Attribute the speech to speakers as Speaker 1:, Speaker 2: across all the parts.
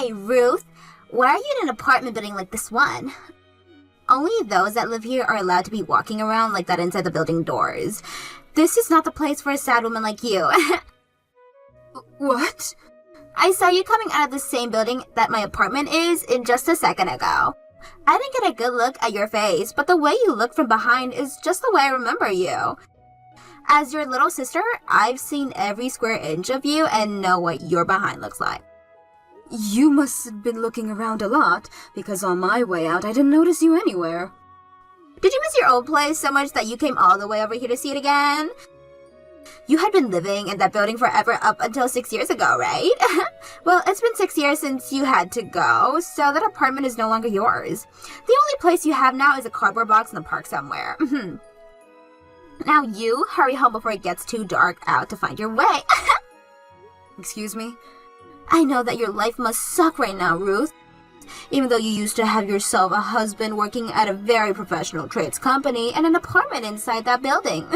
Speaker 1: Hey, Ruth. Why are you in an apartment building like this one? Only those that live here are allowed to be walking around like that inside the building doors. This is not the place for a sad woman like you.
Speaker 2: What?
Speaker 1: I saw you coming out of the same building that my apartment is in just a second ago. I didn't get a good look at your face, but the way you look from behind is just the way I remember you. As your little sister, I've seen every square inch of you and know what your behind looks like.
Speaker 2: You must have been looking around a lot, because on my way out I didn't notice you anywhere.
Speaker 1: Did you miss your old place so much that you came all the way over here to see it again? You had been living in that building forever up until 6 years ago, right? Well, it's been 6 years since you had to go, so that apartment is no longer yours. The only place you have now is a cardboard box in the park somewhere. Now you hurry home before it gets too dark out to find your way.
Speaker 2: Excuse me?
Speaker 1: I know that your life must suck right now, Ruth. Even though you used to have yourself a husband working at a very professional trades company and an apartment inside that building.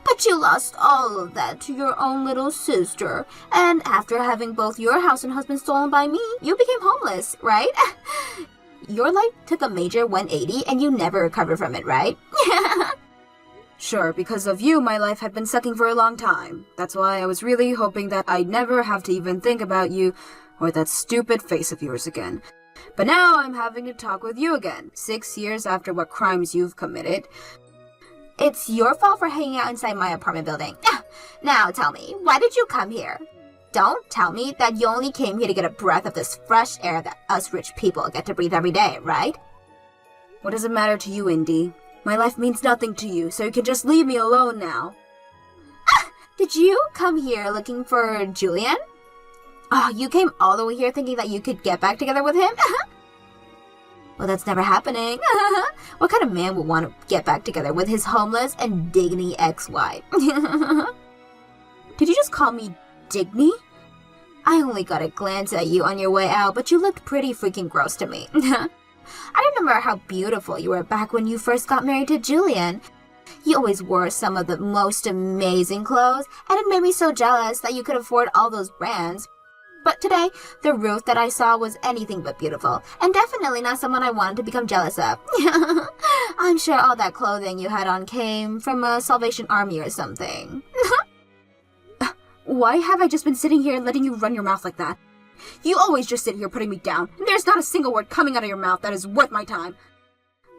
Speaker 1: But you lost all of that to your own little sister. And after having both your house and husband stolen by me, you became homeless, right? Your life took a major 180 and you never recovered from it, right?
Speaker 2: Sure, because of you, my life had been sucking for a long time. That's why I was really hoping that I'd never have to even think about you or that stupid face of yours again. But now I'm having to talk with you again, 6 years after what crimes you've committed.
Speaker 1: It's your fault for hanging out inside my apartment building. Now tell me, why did you come here? Don't tell me that you only came here to get a breath of this fresh air that us rich people get to breathe every day, right?
Speaker 2: What does it matter to you, Indy? My life means nothing to you, so you can just leave me alone now.
Speaker 1: Did you come here looking for Julian? Oh, you came all the way here thinking that you could get back together with him? Well, that's never happening. What kind of man would want to get back together with his homeless and Digny ex-wife?
Speaker 2: Did you just call me Digny?
Speaker 1: I only got a glance at you on your way out, but you looked pretty freaking gross to me. I remember how beautiful you were back when you first got married to Julian. You always wore some of the most amazing clothes, and it made me so jealous that you could afford all those brands. But today, the Ruth that I saw was anything but beautiful, and definitely not someone I wanted to become jealous of. I'm sure all that clothing you had on came from a Salvation Army or something.
Speaker 2: Why have I just been sitting here letting you run your mouth like that? You always just sit here putting me down, and there's not a single word coming out of your mouth that is worth my time.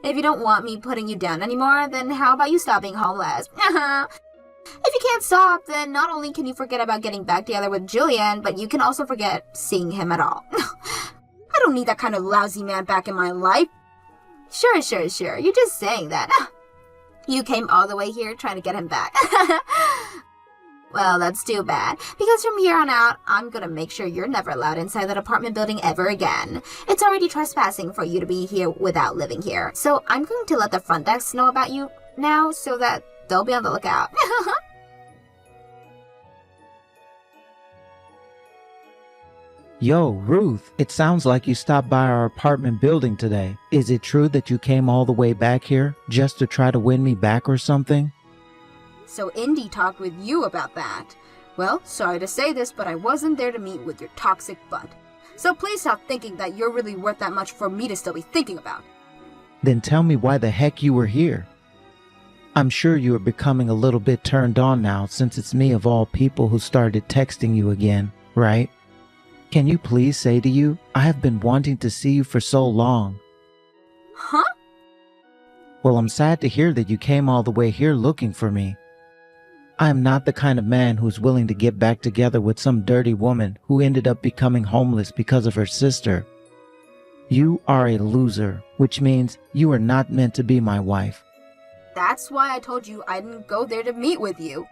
Speaker 1: If you don't want me putting you down anymore, then how about you stop being homeless? If you can't stop, then not only can you forget about getting back together with Julian, but you can also forget seeing him at all.
Speaker 2: I don't need that kind of lousy man back in my life.
Speaker 1: Sure. You're just saying that. You came all the way here trying to get him back. Well, that's too bad, because from here on out, I'm gonna make sure you're never allowed inside that apartment building ever again. It's already trespassing for you to be here without living here, so I'm going to let the front desk know about you now so that they'll be on the lookout.
Speaker 3: Yo, Ruth, it sounds like you stopped by our apartment building today. Is it true that you came all the way back here just to try to win me back or something?
Speaker 2: So Indy talked with you about that. Well, sorry to say this, but I wasn't there to meet with your toxic butt. So please stop thinking that you're really worth that much for me to still be thinking about.
Speaker 3: Then tell me why the heck you were here. I'm sure you are becoming a little bit turned on now since it's me of all people who started texting you again, right? Can you please say to you, I have been wanting to see you for so long.
Speaker 2: Huh?
Speaker 3: Well, I'm sad to hear that you came all the way here looking for me. I am not the kind of man who's willing to get back together with some dirty woman who ended up becoming homeless because of her sister. You are a loser, which means you are not meant to be my wife.
Speaker 2: That's why I told you I didn't go there to meet with you.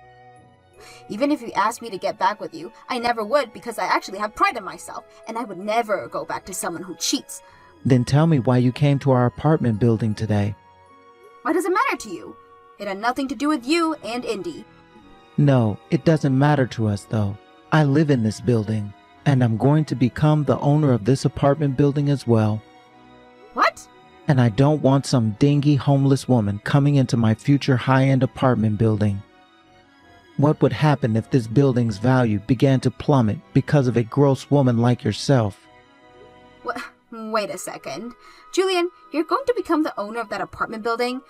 Speaker 2: Even if you asked me to get back with you, I never would because I actually have pride in myself, and I would never go back to someone who cheats.
Speaker 3: Then tell me why you came to our apartment building today.
Speaker 2: Why does it matter to you? It had nothing to do with you and Indy.
Speaker 3: No, it doesn't matter to us though. I live in this building, and I'm going to become the owner of this apartment building as well.
Speaker 2: What?
Speaker 3: And I don't want some dingy homeless woman coming into my future high-end apartment building. What would happen if this building's value began to plummet because of a gross woman like yourself?
Speaker 2: Wait a second. Julian, you're going to become the owner of that apartment building?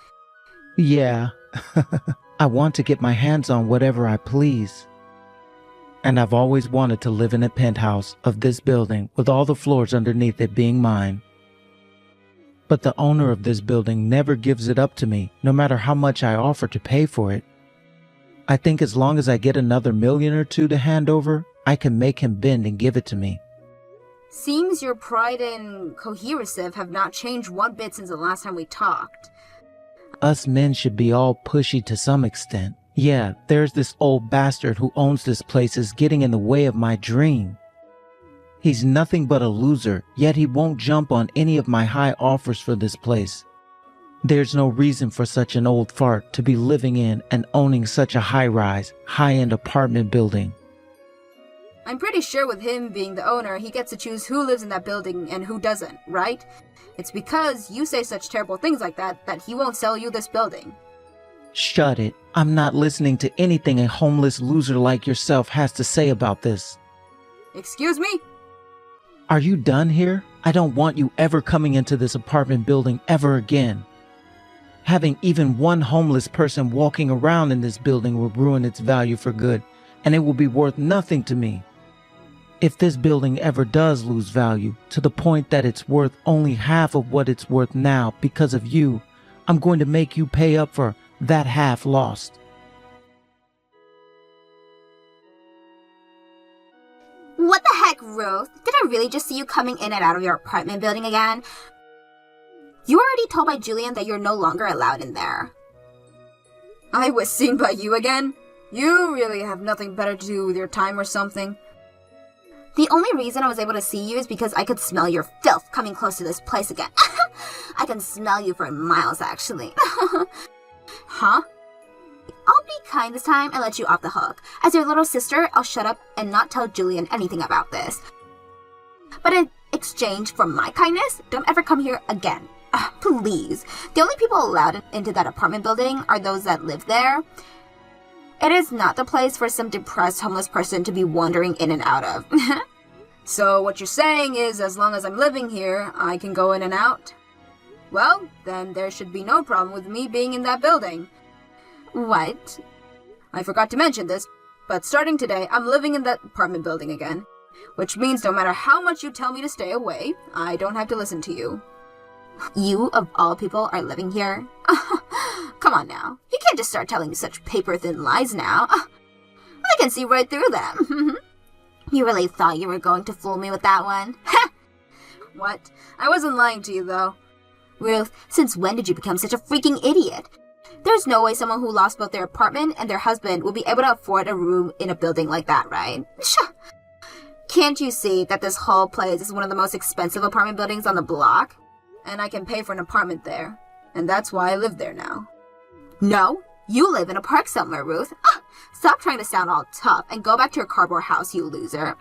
Speaker 3: Yeah. I want to get my hands on whatever I please. And I've always wanted to live in a penthouse of this building with all the floors underneath it being mine. But the owner of this building never gives it up to me, no matter how much I offer to pay for it. I think as long as I get another million or two to hand over, I can make him bend and give it to me.
Speaker 2: Seems your pride and cohesive have not changed one bit since the last time we talked.
Speaker 3: Us men should be all pushy to some extent. Yeah, there's this old bastard who owns this place is getting in the way of my dream. He's nothing but a loser, yet he won't jump on any of my high offers for this place. There's no reason for such an old fart to be living in and owning such a high-rise, high-end apartment building.
Speaker 2: I'm pretty sure with him being the owner, he gets to choose who lives in that building and who doesn't, right? It's because you say such terrible things like that he won't sell you this building.
Speaker 3: Shut it. I'm not listening to anything a homeless loser like yourself has to say about this.
Speaker 2: Excuse me?
Speaker 3: Are you done here? I don't want you ever coming into this apartment building ever again. Having even one homeless person walking around in this building will ruin its value for good, and it will be worth nothing to me. If this building ever does lose value to the point that it's worth only half of what it's worth now because of you, I'm going to make you pay up for that half lost.
Speaker 1: What the heck, Ruth? Did I really just see you coming in and out of your apartment building again? You were already told by Julian that you're no longer allowed in there.
Speaker 2: I was seen by you again? You really have nothing better to do with your time or something?
Speaker 1: The only reason I was able to see you is because I could smell your filth coming close to this place again. I can smell you for miles, actually.
Speaker 2: Huh?
Speaker 1: I'll be kind this time and let you off the hook. As your little sister, I'll shut up and not tell Julian anything about this. But in exchange for my kindness, don't ever come here again. Please. The only people allowed into that apartment building are those that live there. It is not the place for some depressed homeless person to be wandering in and out of.
Speaker 2: So what you're saying is as long as I'm living here, I can go in and out? Well, then there should be no problem with me being in that building.
Speaker 1: What?
Speaker 2: I forgot to mention this, but starting today, I'm living in that apartment building again. Which means no matter how much you tell me to stay away, I don't have to listen to you.
Speaker 1: You, of all people, are living here? Come on now. You can't just start telling me such paper-thin lies now. I can see right through them. You really thought you were going to fool me with that one?
Speaker 2: What? I wasn't lying to you, though.
Speaker 1: Ruth, since when did you become such a freaking idiot? There's no way someone who lost both their apartment and their husband will be able to afford a room in a building like that, right? Can't you see that this whole place is one of the most expensive apartment buildings on the block?
Speaker 2: And I can pay for an apartment there. And that's why I live there now.
Speaker 1: No, you live in a park somewhere, Ruth. Stop trying to sound all tough and go back to your cardboard house, you loser.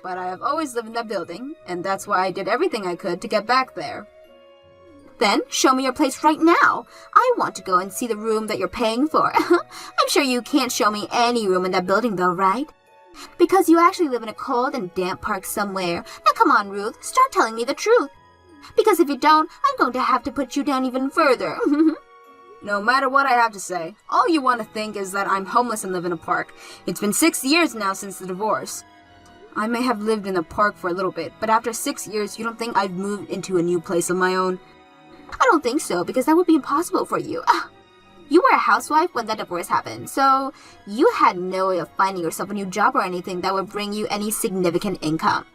Speaker 2: But I have always lived in that building, and that's why I did everything I could to get back there.
Speaker 1: Then show me your place right now. I want to go and see the room that you're paying for. I'm sure you can't show me any room in that building though, right? Because you actually live in a cold and damp park somewhere. Now come on, Ruth, start telling me the truth. Because if you don't, I'm going to have to put you down even further.
Speaker 2: No matter what I have to say, all you want to think is that I'm homeless and live in a park. It's been 6 years now since the divorce. I may have lived in the park for a little bit, but after 6 years, you don't think I've moved into a new place of my own?
Speaker 1: I don't think so, because that would be impossible for you. You were a housewife when that divorce happened, so you had no way of finding yourself a new job or anything that would bring you any significant income.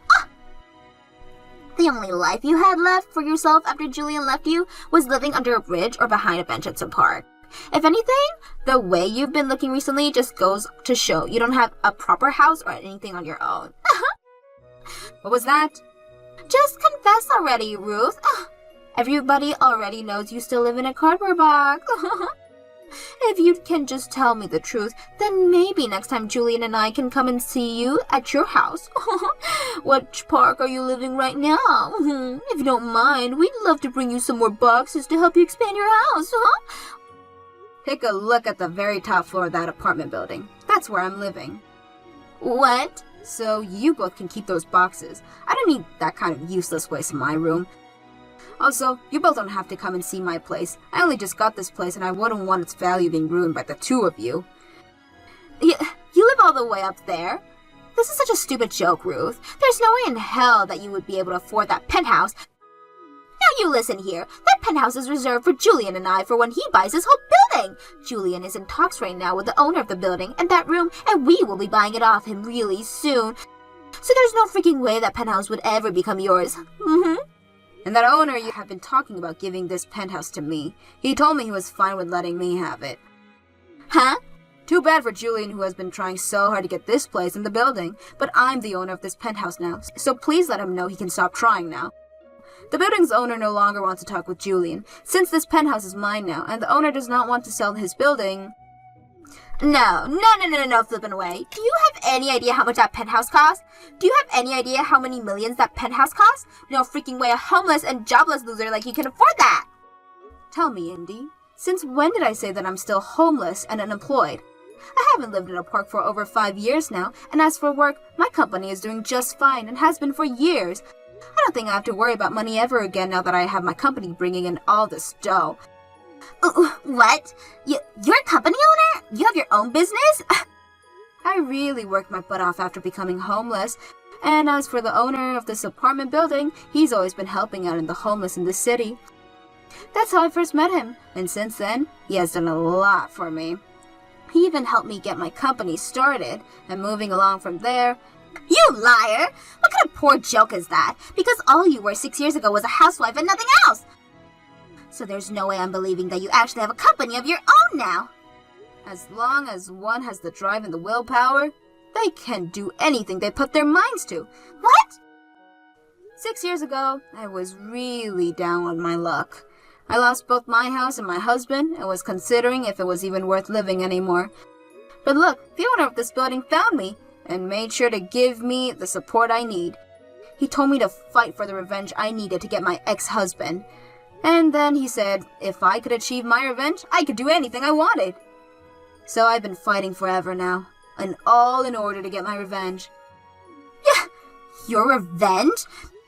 Speaker 1: The only life you had left for yourself after Julian left you was living under a bridge or behind a bench at some park. If anything, the way you've been looking recently just goes to show you don't have a proper house or anything on your own.
Speaker 2: What was that?
Speaker 1: Just confess already, Ruth. Everybody already knows you still live in a cardboard box. If you can just tell me the truth, then maybe next time Julian and I can come and see you at your house. Which park are you living right now? If you don't mind, we'd love to bring you some more boxes to help you expand your house,
Speaker 2: Take a look at the very top floor of that apartment building. That's where I'm living.
Speaker 1: What?
Speaker 2: So you both can keep those boxes. I don't need that kind of useless waste in my room. Also, you both don't have to come and see my place. I only just got this place and I wouldn't want its value being ruined by the two of you.
Speaker 1: You live all the way up there? This is such a stupid joke, Ruth. There's no way in hell that you would be able to afford that penthouse. Now you listen here. That penthouse is reserved for Julian and I for when he buys his whole building. Julian is in talks right now with the owner of the building and that room, and we will be buying it off him really soon. So there's no freaking way that penthouse would ever become yours.
Speaker 2: And that owner you have been talking about giving this penthouse to me. He told me he was fine with letting me have it.
Speaker 1: Huh?
Speaker 2: Too bad for Julian, who has been trying so hard to get this place in the building. But I'm the owner of this penthouse now, so please let him know he can stop trying now. The building's owner no longer wants to talk with Julian. Since this penthouse is mine now, and the owner does not want to sell his building...
Speaker 1: No, flippin' away. Do you have any idea how much that penthouse costs? Do you have any idea how many millions that penthouse costs? No freaking way a homeless and jobless loser like you can afford that!
Speaker 2: Tell me, Indy, since when did I say that I'm still homeless and unemployed? I haven't lived in a park for over 5 years now, and as for work, my company is doing just fine and has been for years. I don't think I have to worry about money ever again now that I have my company bringing in all this dough.
Speaker 1: What? You're a company owner? You have your own business?
Speaker 2: I really worked my butt off after becoming homeless. And as for the owner of this apartment building, he's always been helping out in the homeless in the city. That's how I first met him, and since then, he has done a lot for me. He even helped me get my company started, and moving along from there...
Speaker 1: You liar! What kind of poor joke is that? Because all you were 6 years ago was a housewife and nothing else! So there's no way I'm believing that you actually have a company of your own now!
Speaker 2: As long as one has the drive and the willpower, they can do anything they put their minds to.
Speaker 1: What?
Speaker 2: 6 years ago, I was really down on my luck. I lost both my house and my husband and was considering if it was even worth living anymore. But look, the owner of this building found me and made sure to give me the support I need. He told me to fight for the revenge I needed to get my ex-husband. And then he said if I could achieve my revenge, I could do anything I wanted. So I've been fighting forever now, and all in order to get my revenge.
Speaker 1: Yeah, your revenge?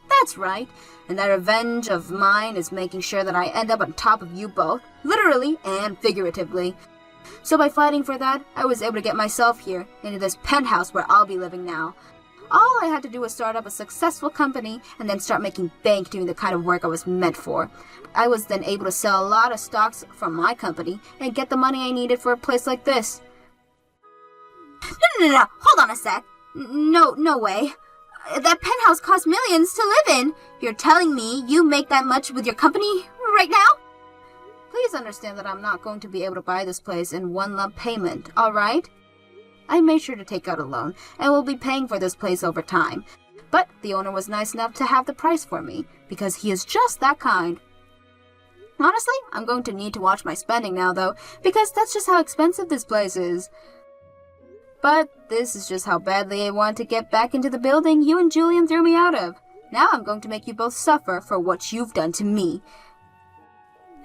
Speaker 2: That's right, and that revenge of mine is making sure that I end up on top of you both, literally and figuratively. So by fighting for that, I was able to get myself here, into this penthouse where I'll be living now. All I had to do was start up a successful company and then start making bank doing the kind of work I was meant for. I was then able to sell a lot of stocks from my company and get the money I needed for a place like this.
Speaker 1: No, hold on a sec. No way. That penthouse costs millions to live in. You're telling me you make that much with your company right now?
Speaker 2: Please understand that I'm not going to be able to buy this place in one lump payment, alright? I made sure to take out a loan and will be paying for this place over time. But the owner was nice enough to have the price for me, because he is just that kind. Honestly, I'm going to need to watch my spending now though, because that's just how expensive this place is. But this is just how badly I want to get back into the building you and Julian threw me out of. Now I'm going to make you both suffer for what you've done to me.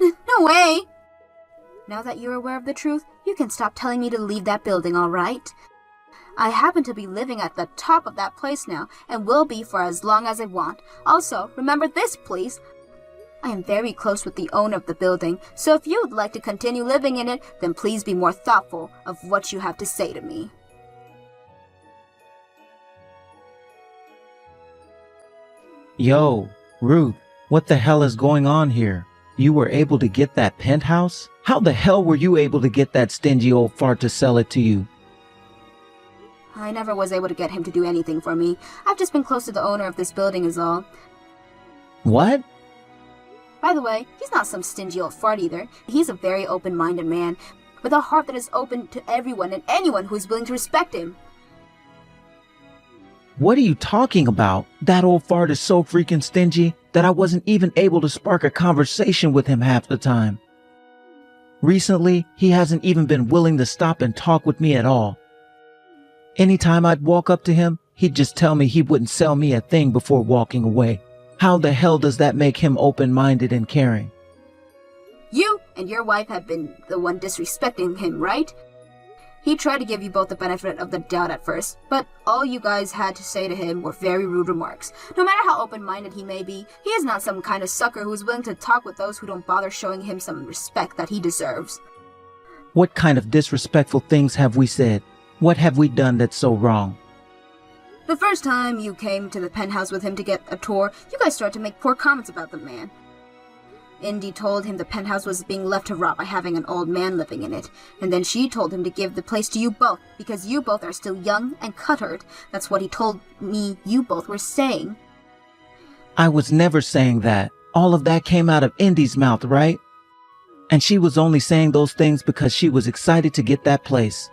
Speaker 1: No way!
Speaker 2: Now that you're aware of the truth, you can stop telling me to leave that building, alright? I happen to be living at the top of that place now, and will be for as long as I want. Also, remember this, please. I am very close with the owner of the building, so if you would like to continue living in it, then please be more thoughtful of what you have to say to me.
Speaker 3: Yo, Ruth, what the hell is going on here? You were able to get that penthouse? How the hell were you able to get that stingy old fart to sell it to you?
Speaker 2: I never was able to get him to do anything for me. I've just been close to the owner of this building is all.
Speaker 3: What?
Speaker 2: By the way, he's not some stingy old fart either. He's a very open-minded man, with a heart that is open to everyone and anyone who is willing to respect him.
Speaker 3: What are you talking about? That old fart is so freaking stingy that I wasn't even able to spark a conversation with him half the time. Recently, he hasn't even been willing to stop and talk with me at all. Anytime I'd walk up to him, he'd just tell me he wouldn't sell me a thing before walking away. How the hell does that make him open-minded and caring?
Speaker 2: You and your wife have been the one disrespecting him, right? He tried to give you both the benefit of the doubt at first, but all you guys had to say to him were very rude remarks. No matter how open-minded he may be, he is not some kind of sucker who is willing to talk with those who don't bother showing him some respect that he deserves.
Speaker 3: What kind of disrespectful things have we said? What have we done that's so wrong?
Speaker 2: The first time you came to the penthouse with him to get a tour, you guys started to make poor comments about the man. Indy told him the penthouse was being left to rot by having an old man living in it, and then she told him to give the place to you both, because you both are still young and cuttered. That's what he told me you both were saying.
Speaker 3: I was never saying that. All of that came out of Indy's mouth, right? And she was only saying those things because she was excited to get that place.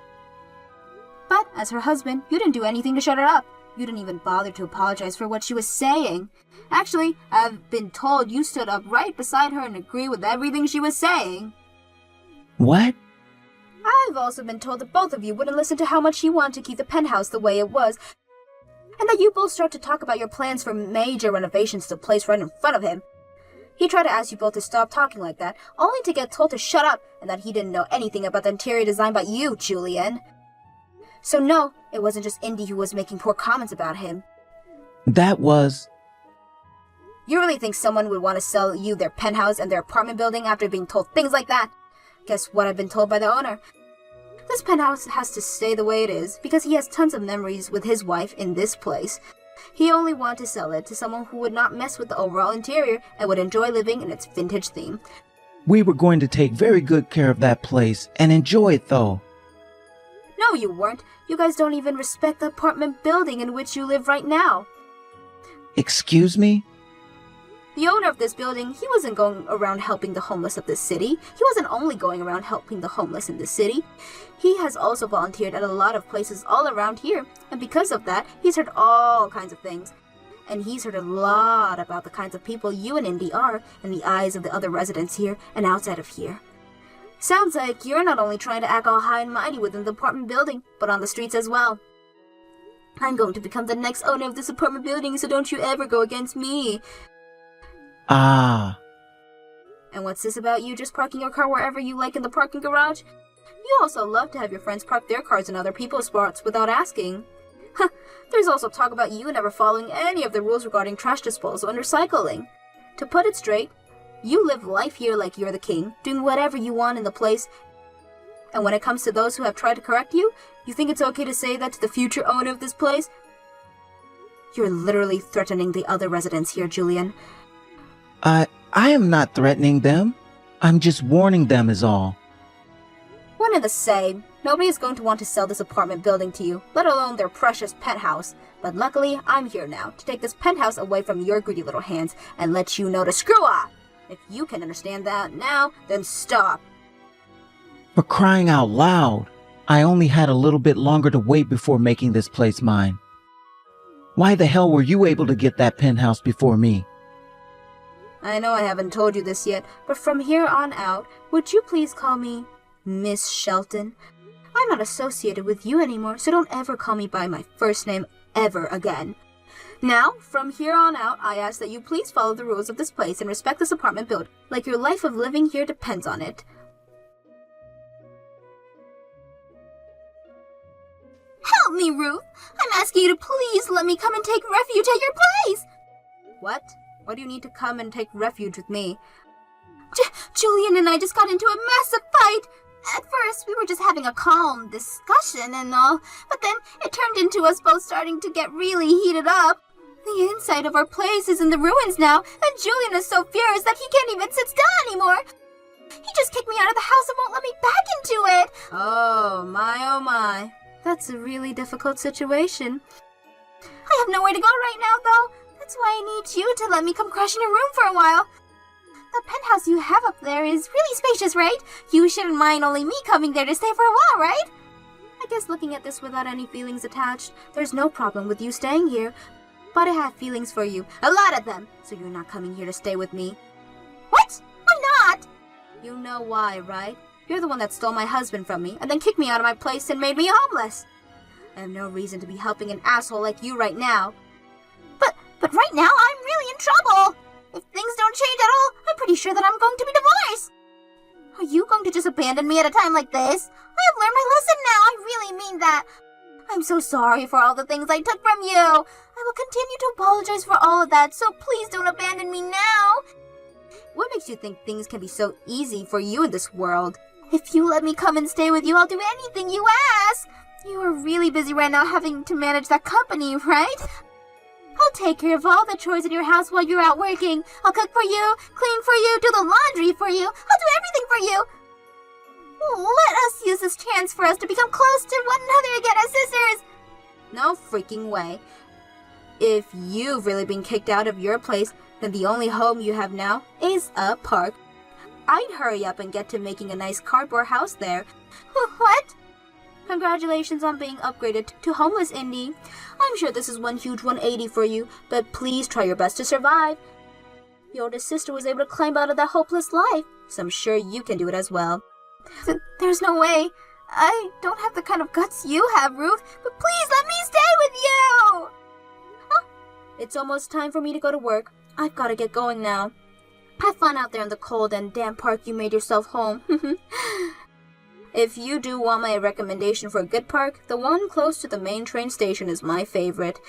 Speaker 2: But, as her husband, you didn't do anything to shut her up. You didn't even bother to apologize for what she was saying. Actually, I've been told you stood up right beside her and agreed with everything she was saying.
Speaker 3: What?
Speaker 2: I've also been told that both of you wouldn't listen to how much she wanted to keep the penthouse the way it was, and that you both start to talk about your plans for major renovations to the place right in front of him. He tried to ask you both to stop talking like that, only to get told to shut up and that he didn't know anything about the interior design but you, Julian. So no, it wasn't just Indy who was making poor comments about him.
Speaker 3: That was...
Speaker 2: You really think someone would want to sell you their penthouse and their apartment building after being told things like that? Guess what I've been told by the owner? This penthouse has to stay the way it is because he has tons of memories with his wife in this place. He only wanted to sell it to someone who would not mess with the overall interior and would enjoy living in its vintage theme.
Speaker 3: We were going to take very good care of that place and enjoy it though.
Speaker 2: No, you weren't. You guys don't even respect the apartment building in which you live right now.
Speaker 3: Excuse me?
Speaker 2: The owner of this building, he wasn't going around helping the homeless of this city. He wasn't only going around helping the homeless in this city. He has also volunteered at a lot of places all around here, and because of that, he's heard all kinds of things. And he's heard a lot about the kinds of people you and Indy are in the eyes of the other residents here and outside of here. Sounds like you're not only trying to act all high and mighty within the apartment building, but on the streets as well. I'm going to become the next owner of this apartment building, so don't you ever go against me.
Speaker 3: Ah.
Speaker 2: And what's this about you just parking your car wherever you like in the parking garage? You also love to have your friends park their cars in other people's spots without asking. There's also talk about you never following any of the rules regarding trash disposal and recycling. To put it straight, you live life here like you're the king, doing whatever you want in the place. And when it comes to those who have tried to correct you, you think it's okay to say that to the future owner of this place? You're literally threatening the other residents here, Julian.
Speaker 3: I am not threatening them. I'm just warning them is all.
Speaker 2: One and the same. Nobody is going to want to sell this apartment building to you, let alone their precious penthouse. But luckily, I'm here now to take this penthouse away from your greedy little hands and let you know to screw off. If you can understand that now, then stop.
Speaker 3: For crying out loud, I only had a little bit longer to wait before making this place mine. Why the hell were you able to get that penthouse before me?
Speaker 2: I know I haven't told you this yet, but from here on out, would you please call me Miss Shelton? I'm not associated with you anymore, so don't ever call me by my first name ever again. Now, from here on out, I ask that you please follow the rules of this place and respect this apartment building, like your life of living here depends on it.
Speaker 1: Help me, Ruth! I'm asking you to please let me come and take refuge at your place!
Speaker 2: What? Why do you need to come and take refuge with me?
Speaker 1: Julian and I just got into a massive fight! At first, we were just having a calm discussion and all, but then it turned into us both starting to get really heated up. The inside of our place is in the ruins now, and Julian is so furious that he can't even sit still anymore. He just kicked me out of the house and won't let me back into it.
Speaker 2: Oh my. That's a really difficult situation.
Speaker 1: I have nowhere to go right now, though. That's why I need you to let me come crash in your room for a while. The penthouse you have up there is really spacious, right? You shouldn't mind only me coming there to stay for a while, right?
Speaker 2: I guess looking at this without any feelings attached, there's no problem with you staying here. But I have feelings for you, a lot of them, so you're not coming here to stay with me.
Speaker 1: What? Why not?
Speaker 2: You know why, right? You're the one that stole my husband from me and then kicked me out of my place and made me homeless. I have no reason to be helping an asshole like you right now.
Speaker 1: But right now, I'm really in trouble. If things don't change at all, I'm pretty sure that I'm going to be divorced. Are you going to just abandon me at a time like this? I have learned my lesson now. I that. I'm so sorry for all the things I took from you. I will continue to apologize for all of that, so please don't abandon me now.
Speaker 2: What makes you think things can be so easy for you in this world?
Speaker 1: If you let me come and stay with you, I'll do anything you ask. You are really busy right now having to manage that company, right? I'll take care of all the chores in your house while you're out working. I'll cook for you, clean for you, do the laundry for you. I'll do everything for you. Let us use this chance for us to become close to one another again as sisters.
Speaker 2: No freaking way. If you've really been kicked out of your place, then the only home you have now is a park. I'd hurry up and get to making a nice cardboard house there.
Speaker 1: What?
Speaker 2: Congratulations on being upgraded to homeless, Indy. I'm sure this is one huge 180 for you, but please try your best to survive. Your oldest sister was able to climb out of that hopeless life, so I'm sure you can do it as well.
Speaker 1: There's no way. I don't have the kind of guts you have, Ruth, but please let me stay with you!
Speaker 2: It's almost time for me to go to work. I've got to get going now. Have fun out there in the cold and damp park you made yourself home. If you do want my recommendation for a good park, the one close to the main train station is my favorite.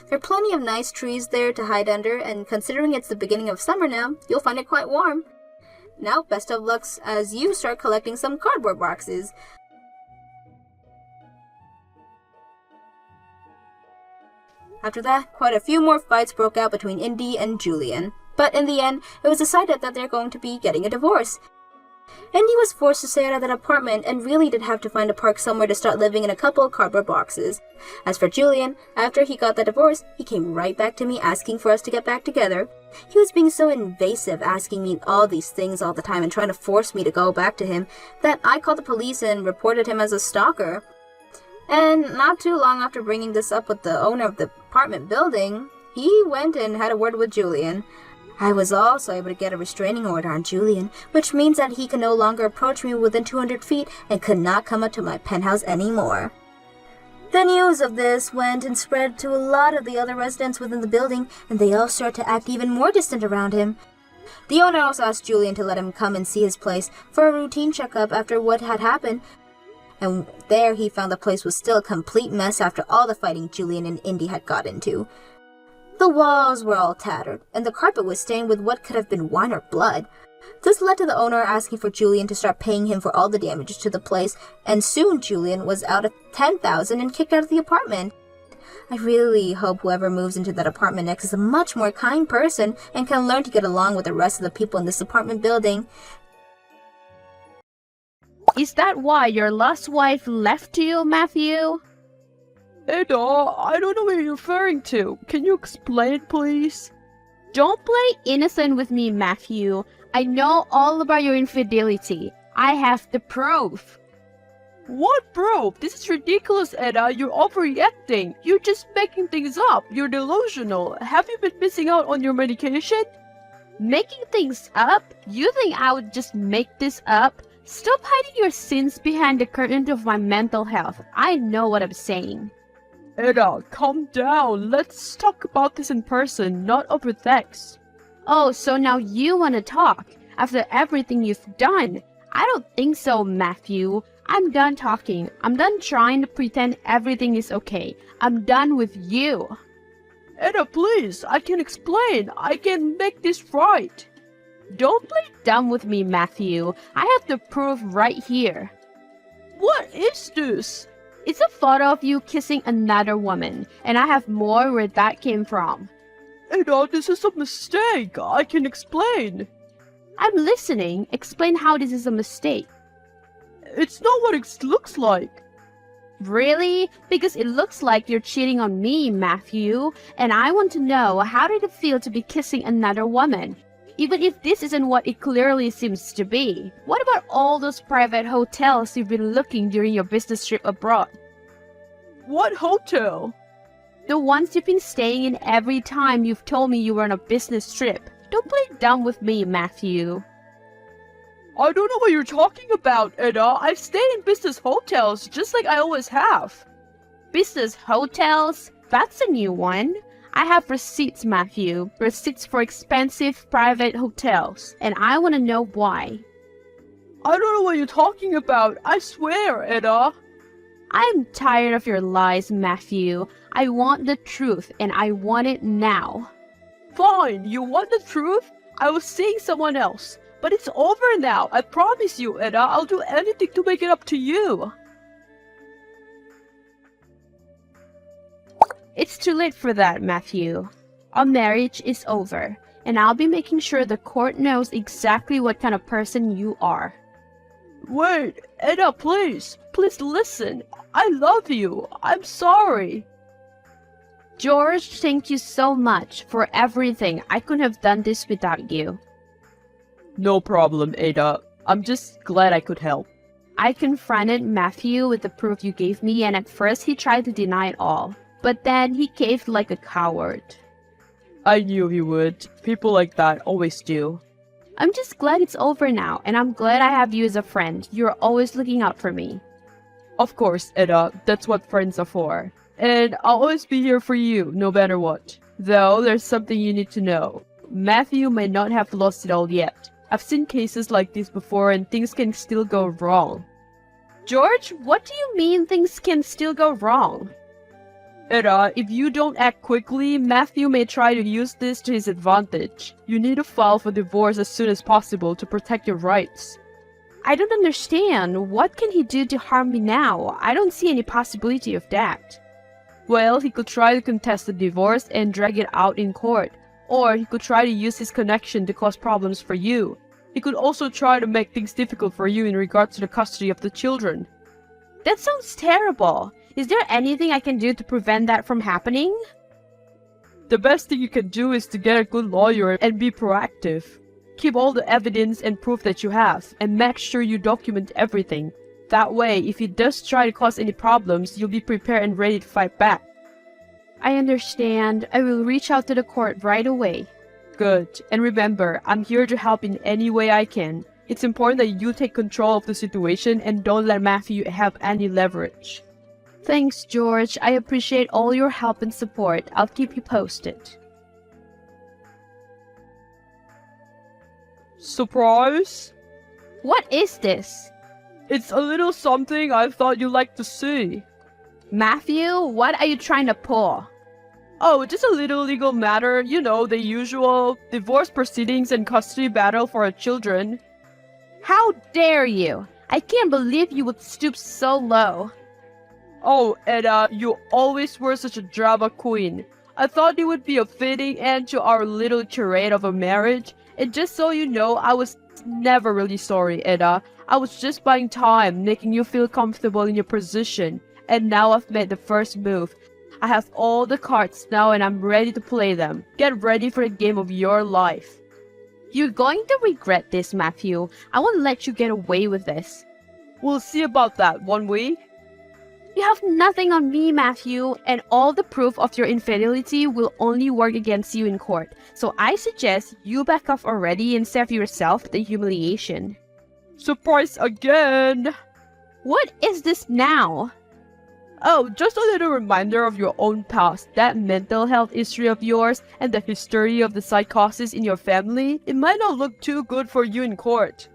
Speaker 2: There are plenty of nice trees there to hide under, and considering it's the beginning of summer now, you'll find it quite warm. Now, best of luck as you start collecting some cardboard boxes. After that, quite a few more fights broke out between Indy and Julian. But in the end, it was decided that they're going to be getting a divorce. Indy was forced to stay out of that apartment and really did have to find a park somewhere to start living in a couple of cardboard boxes. As for Julian, after he got the divorce, he came right back to me asking for us to get back together. He was being so invasive, asking me all these things all the time and trying to force me to go back to him, that I called the police and reported him as a stalker. And not too long after bringing this up with the owner of the apartment building, he went and had a word with Julian. I was also able to get a restraining order on Julian, which means that he can no longer approach me within 200 feet and could not come up to my penthouse anymore. The news of this went and spread to a lot of the other residents within the building, and they all started to act even more distant around him. The owner also asked Julian to let him come and see his place for a routine checkup after what had happened, and there he found the place was still a complete mess after all the fighting Julian and Indy had got into. The walls were all tattered, and the carpet was stained with what could have been wine or blood. This led to the owner asking for Julian to start paying him for all the damages to the place, and soon Julian was out of $10,000 and kicked out of the apartment. I really hope whoever moves into that apartment next is a much more kind person and can learn to get along with the rest of the people in this apartment building.
Speaker 4: Is that why your last wife left you, Matthew?
Speaker 5: Ada, I don't know what you're referring to. Can you explain, please?
Speaker 4: Don't play innocent with me, Matthew. I know all about your infidelity. I have the proof.
Speaker 5: What, bro? This is ridiculous, Ada. You're overreacting. You're just making things up. You're delusional. Have you been missing out on your medication?
Speaker 4: Making things up? You think I would just make this up? Stop hiding your sins behind the curtain of my mental health. I know what I'm saying.
Speaker 5: Ada, calm down. Let's talk about this in person, not over text.
Speaker 4: Oh, so now you want to talk after everything you've done? I don't think so, Matthew. I'm done talking. I'm done trying to pretend everything is okay. I'm done with you.
Speaker 5: Ada, please. I can explain. I can make this right.
Speaker 4: Don't play dumb with me, Matthew. I have the proof right here.
Speaker 5: What is this?
Speaker 4: It's a photo of you kissing another woman, and I have more where that came from.
Speaker 5: Ada, this is a mistake. I can explain.
Speaker 4: I'm listening. Explain how this is a mistake.
Speaker 5: It's not what it looks like.
Speaker 4: Really? Because it looks like you're cheating on me, Matthew. And I want to know, how did it feel to be kissing another woman? Even if this isn't what it clearly seems to be. What about all those private hotels you've been looking during your business trip abroad?
Speaker 5: What hotel?
Speaker 4: The ones you've been staying in every time you've told me you were on a business trip. Don't play dumb with me, Matthew.
Speaker 5: I don't know what you're talking about, Ada. I've stayed in business hotels just like I always have.
Speaker 4: Business hotels? That's a new one. I have receipts, Matthew. Receipts for expensive private hotels. And I want to know why.
Speaker 5: I don't know what you're talking about. I swear, Ada.
Speaker 4: I'm tired of your lies, Matthew. I want the truth, and I want it now.
Speaker 5: Fine, you want the truth? I was seeing someone else. But it's over now. I promise you, Eda. I'll do anything to make it up to you.
Speaker 4: It's too late for that, Matthew. Our marriage is over, and I'll be making sure the court knows exactly what kind of person you are.
Speaker 5: Wait, Eda, please. Please listen. I love you. I'm sorry.
Speaker 4: George, thank you so much for everything. I couldn't have done this without you.
Speaker 5: No problem, Ada. I'm just glad I could help.
Speaker 4: I confronted Matthew with the proof you gave me, and at first he tried to deny it all. But then he caved like a coward.
Speaker 5: I knew he would. People like that always do.
Speaker 4: I'm just glad it's over now, and I'm glad I have you as a friend. You're always looking out for me.
Speaker 5: Of course, Eda. That's what friends are for. And I'll always be here for you, no matter what. Though, there's something you need to know. Matthew may not have lost it all yet. I've seen cases like this before, and things can still go wrong.
Speaker 4: George, what do you mean things can still go wrong?
Speaker 5: Eda, if you don't act quickly, Matthew may try to use this to his advantage. You need to file for divorce as soon as possible to protect your rights.
Speaker 4: I don't understand. What can he do to harm me now? I don't see any possibility of that.
Speaker 5: Well, he could try to contest the divorce and drag it out in court. Or he could try to use his connection to cause problems for you. He could also try to make things difficult for you in regards to the custody of the children.
Speaker 4: That sounds terrible. Is there anything I can do to prevent that from happening?
Speaker 5: The best thing you can do is to get a good lawyer and be proactive. Keep all the evidence and proof that you have, and make sure you document everything. That way, if he does try to cause any problems, you'll be prepared and ready to fight back.
Speaker 4: I understand. I will reach out to the court right away.
Speaker 5: Good. And remember, I'm here to help in any way I can. It's important that you take control of the situation and don't let Matthew have any leverage.
Speaker 4: Thanks, George. I appreciate all your help and support. I'll keep you posted.
Speaker 5: Surprise?
Speaker 4: What is this?
Speaker 5: It's a little something I thought you'd like to see.
Speaker 4: Matthew, what are you trying to pull?
Speaker 5: Oh, just a little legal matter. You know, the usual divorce proceedings and custody battle for our children.
Speaker 4: How dare you? I can't believe you would stoop so low.
Speaker 5: Oh, Eda, you always were such a drama queen. I thought it would be a fitting end to our little charade of a marriage. And just so you know, I was never really sorry, Eda. I was just buying time, making you feel comfortable in your position. And now I've made the first move. I have all the cards now and I'm ready to play them. Get ready for the game of your life.
Speaker 4: You're going to regret this, Matthew. I won't let you get away with this.
Speaker 5: We'll see about that, won't we?
Speaker 4: You have nothing on me, Matthew, and all the proof of your infidelity will only work against you in court. So I suggest you back off already and save yourself the humiliation.
Speaker 5: Surprise again!
Speaker 4: What is this now?
Speaker 5: Oh, just a little reminder of your own past, that mental health history of yours, and the history of the psychosis in your family. It might not look too good for you in court.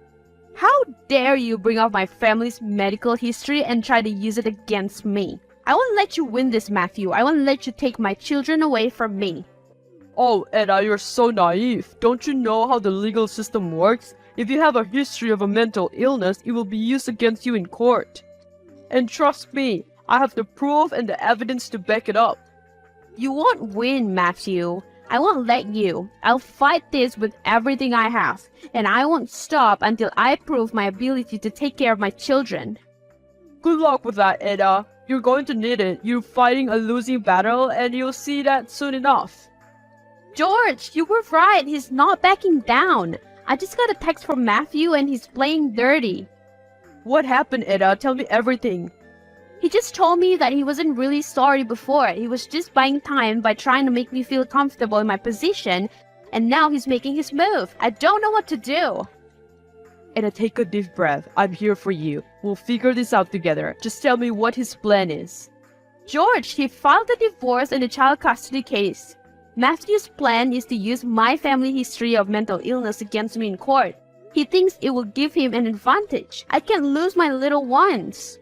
Speaker 4: How dare you bring up my family's medical history and try to use it against me? I won't let you win this, Matthew. I won't let you take my children away from me.
Speaker 5: Oh, Eda, you're so naive. Don't you know how the legal system works? If you have a history of a mental illness, it will be used against you in court. And trust me, I have the proof and the evidence to back it up.
Speaker 4: You won't win, Matthew. I won't let you. I'll fight this with everything I have, and I won't stop until I prove my ability to take care of my children.
Speaker 5: Good luck with that, Eda. You're going to need it. You're fighting a losing battle, and you'll see that soon enough.
Speaker 4: George, you were right. He's not backing down. I just got a text from Matthew, and he's playing dirty.
Speaker 5: What happened, Eda? Tell me everything.
Speaker 4: He just told me that he wasn't really sorry before. He was just buying time by trying to make me feel comfortable in my position, and now he's making his move. I don't know what to do.
Speaker 5: Eda, take a deep breath. I'm here for you. We'll figure this out together. Just tell me what his plan is.
Speaker 4: George, he filed a divorce and a child custody case. Matthew's plan is to use my family history of mental illness against me in court. He thinks it will give him an advantage. I can't lose my little ones.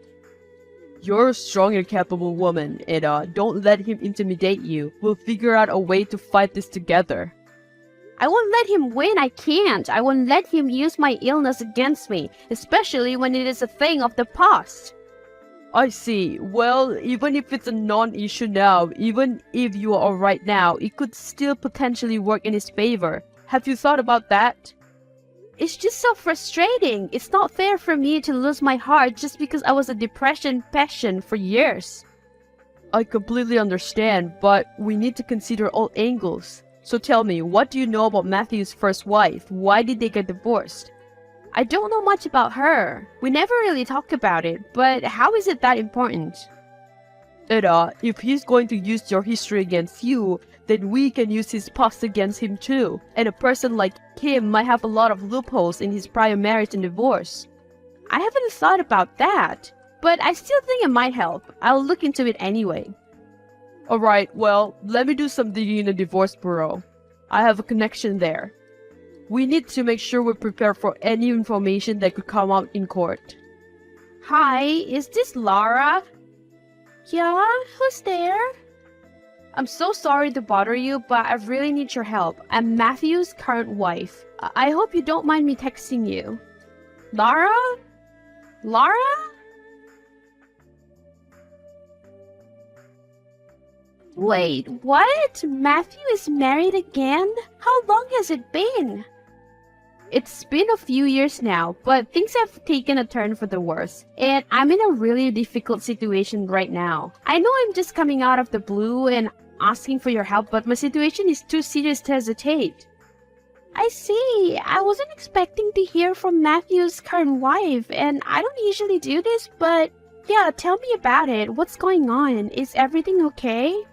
Speaker 5: You're a strong and capable woman, and don't let him intimidate you. We'll figure out a way to fight this together.
Speaker 4: I won't let him win, I can't. I won't let him use my illness against me, especially when it is a thing of the past.
Speaker 5: I see. Well, even if it's a non-issue now, even if you are alright now, it could still potentially work in his favor. Have you thought about that?
Speaker 4: It's just so frustrating. It's not fair for me to lose my heart just because I was a depression patient for years.
Speaker 5: I completely understand, but we need to consider all angles. So tell me, what do you know about Matthew's first wife? Why did they get divorced?
Speaker 4: I don't know much about her. We never really talked about it, but how is it that important?
Speaker 5: And if he's going to use your history against you, then we can use his past against him too. And a person like him might have a lot of loopholes in his prior marriage and divorce.
Speaker 4: I haven't thought about that, but I still think it might help. I'll look into it anyway.
Speaker 5: Alright, well, let me do some digging in the divorce bureau. I have a connection there. We need to make sure we're prepared for any information that could come out in court.
Speaker 4: Hi, is this Lara? Yeah, who's there? I'm so sorry to bother you, but I really need your help. I'm Matthew's current wife. I hope you don't mind me texting you. Lara? Lara? Wait, what? Matthew is married again? How long has it been? It's been a few years now, but things have taken a turn for the worse, and I'm in a really difficult situation right now. I know I'm just coming out of the blue and asking for your help, but my situation is too serious to hesitate. I see. I wasn't expecting to hear from Matthew's current wife, and I don't usually do this, but yeah, tell me about it. What's going on? Is everything okay?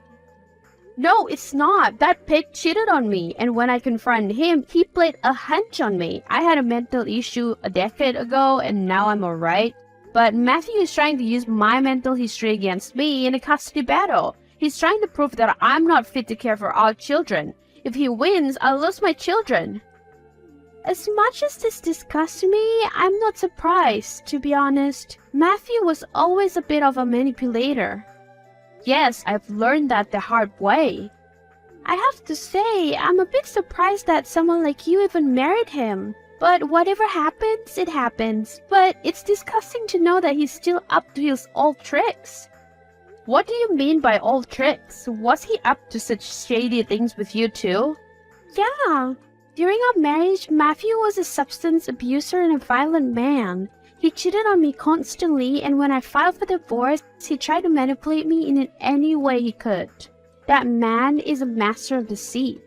Speaker 4: No, it's not. That pig cheated on me, and when I confronted him, he played a hunch on me. I had a mental issue a decade ago, and now I'm alright. But Matthew is trying to use my mental history against me in a custody battle. He's trying to prove that I'm not fit to care for our children. If he wins, I'll lose my children. As much as this disgusts me, I'm not surprised, to be honest. Matthew was always a bit of a manipulator. Yes, I've learned that the hard way. I have to say, I'm a bit surprised that someone like you even married him. But whatever happens, it happens. But it's disgusting to know that he's still up to his old tricks. What do you mean by old tricks? Was he up to such shady things with you too? Yeah. During our marriage, Matthew was a substance abuser and a violent man. He cheated on me constantly, and when I filed for divorce, he tried to manipulate me in any way he could. That man is a master of deceit.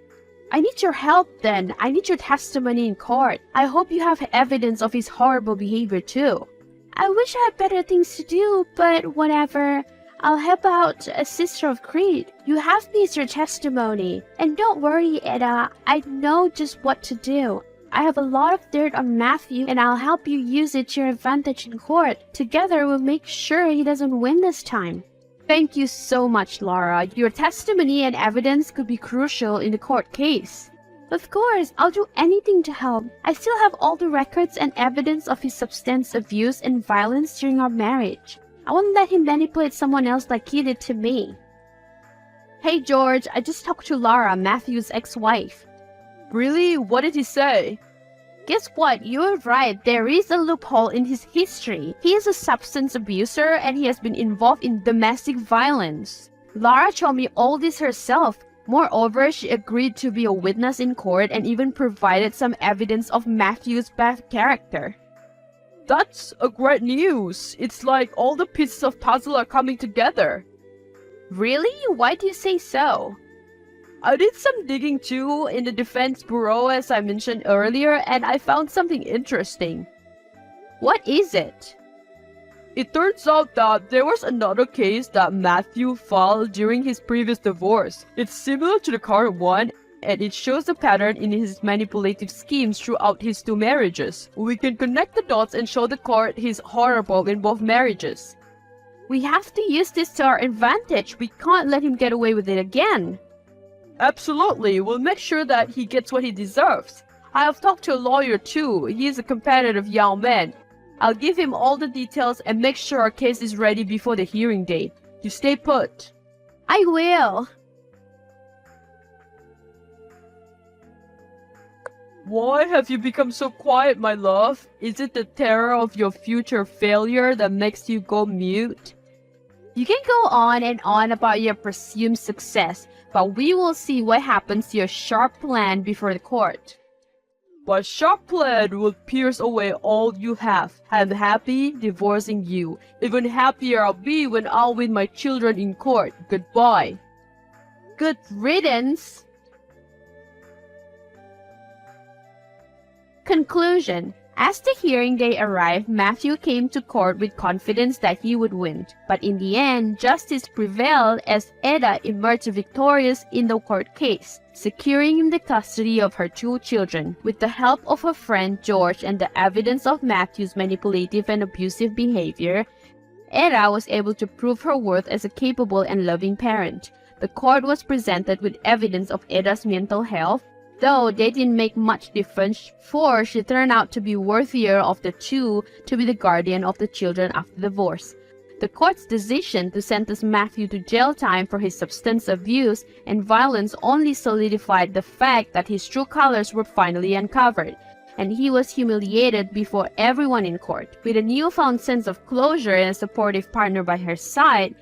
Speaker 4: I need your help then. I need your testimony in court. I hope you have evidence of his horrible behavior too. I wish I had better things to do, but whatever. I'll help out a sister of Creed. You have me as your testimony. And don't worry, Eda. I know just what to do. I have a lot of dirt on Matthew, and I'll help you use it to your advantage in court. Together, we'll make sure he doesn't win this time. Thank you so much, Lara. Your testimony and evidence could be crucial in the court case. Of course, I'll do anything to help. I still have all the records and evidence of his substance abuse and violence during our marriage. I won't let him manipulate someone else like he did to me. Hey, George, I just talked to Lara, Matthew's ex-wife.
Speaker 5: Really? What did he say?
Speaker 4: Guess what? You were right. There is a loophole in his history. He is a substance abuser and he has been involved in domestic violence. Lara told me all this herself. Moreover, she agreed to be a witness in court and even provided some evidence of Matthew's bad character.
Speaker 5: That's a great news. It's like all the pieces of puzzle are coming together.
Speaker 4: Really? Why do you say so?
Speaker 5: I did some digging too in the defense bureau as I mentioned earlier, and I found something interesting.
Speaker 4: What is it?
Speaker 5: It turns out that there was another case that Matthew filed during his previous divorce. It's similar to the current one, and it shows a pattern in his manipulative schemes throughout his two marriages. We can connect the dots and show the court he's horrible in both marriages.
Speaker 4: We have to use this to our advantage. We can't let him get away with it again.
Speaker 5: Absolutely, we'll make sure that he gets what he deserves. I have talked to a lawyer too. He is a competitive young man. I'll give him all the details and make sure our case is ready before the hearing date. You stay put.
Speaker 4: I will.
Speaker 5: Why have you become so quiet, my love? Is it the terror of your future failure that makes you go mute?
Speaker 4: You can go on and on about your presumed success, but we will see what happens to your sharp plan before the court.
Speaker 5: My sharp plan will pierce away all you have. I'm happy divorcing you. Even happier I'll be when I'll win my children in court. Goodbye.
Speaker 4: Good riddance. Conclusion. As the hearing day arrived, Matthew came to court with confidence that he would win. But in the end, justice prevailed as Eda emerged victorious in the court case, securing him the custody of her 2 children. With the help of her friend George and the evidence of Matthew's manipulative and abusive behavior, Eda was able to prove her worth as a capable and loving parent. The court was presented with evidence of Eda's mental health, though they didn't make much difference, for she turned out to be worthier of the 2 to be the guardian of the children after divorce. The court's decision to sentence Matthew to jail time for his substance abuse and violence only solidified the fact that his true colors were finally uncovered, and he was humiliated before everyone in court. With a newfound sense of closure and a supportive partner by her side,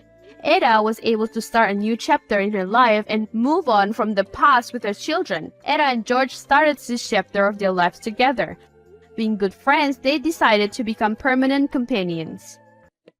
Speaker 4: Eda was able to start a new chapter in her life and move on from the past with her children. Eda and George started this chapter of their lives together. Being good friends, they decided to become permanent companions.